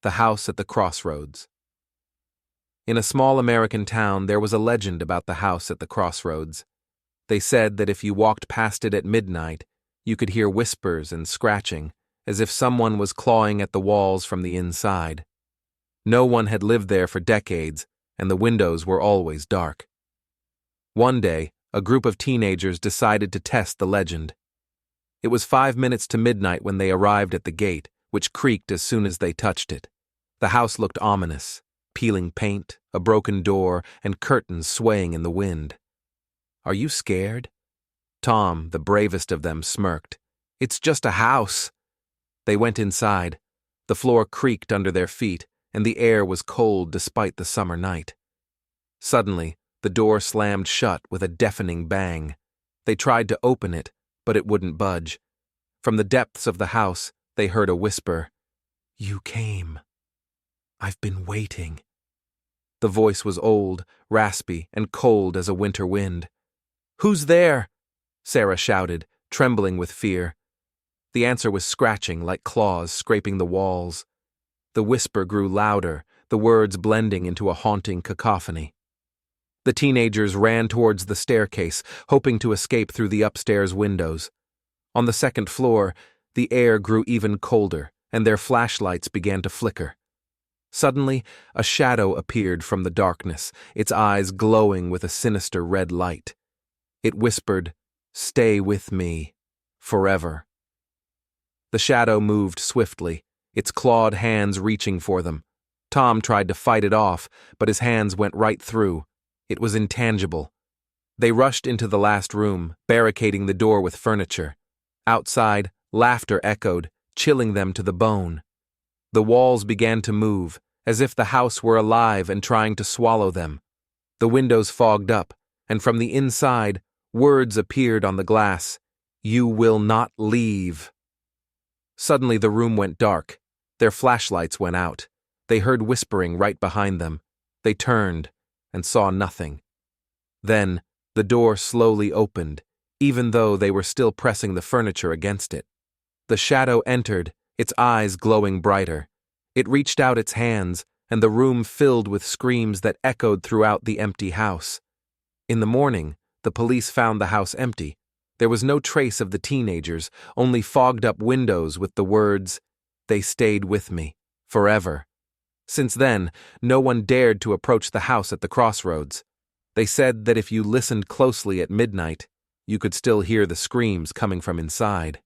The House at the Crossroads. In a small American town, there was a legend about the house at the crossroads. They said that if you walked past it at midnight, you could hear whispers and scratching, as if someone was clawing at the walls from the inside. No one had lived there for decades, and the windows were always dark. One day, a group of teenagers decided to test the legend. It was 5 minutes to midnight when they arrived at the gate, which creaked as soon as they touched it. The house looked ominous, peeling paint, a broken door, and curtains swaying in the wind. "Are you scared?" Tom, the bravest of them, smirked. "It's just a house." They went inside. The floor creaked under their feet, and the air was cold despite the summer night. Suddenly, the door slammed shut with a deafening bang. They tried to open it, but it wouldn't budge. From the depths of the house, they heard a whisper. "You came. I've been waiting." The voice was old, raspy, and cold as a winter wind. "Who's there?" Sarah shouted, trembling with fear. The answer was scratching like claws scraping the walls. The whisper grew louder, the words blending into a haunting cacophony. The teenagers ran towards the staircase, hoping to escape through the upstairs windows. On the second floor, the air grew even colder, and their flashlights began to flicker. Suddenly, a shadow appeared from the darkness, its eyes glowing with a sinister red light. It whispered, "Stay with me, forever." The shadow moved swiftly, its clawed hands reaching for them. Tom tried to fight it off, but his hands went right through. It was intangible. They rushed into the last room, barricading the door with furniture. Outside, laughter echoed, chilling them to the bone. The walls began to move, as if the house were alive and trying to swallow them. The windows fogged up, and from the inside, words appeared on the glass. "You will not leave." Suddenly the room went dark. Their flashlights went out. They heard whispering right behind them. They turned and saw nothing. Then, the door slowly opened, even though they were still pressing the furniture against it. The shadow entered, its eyes glowing brighter. It reached out its hands, and the room filled with screams that echoed throughout the empty house. In the morning, the police found the house empty. There was no trace of the teenagers, only fogged-up windows with the words, "They stayed with me, forever." Since then, no one dared to approach the house at the crossroads. They said that if you listened closely at midnight, you could still hear the screams coming from inside.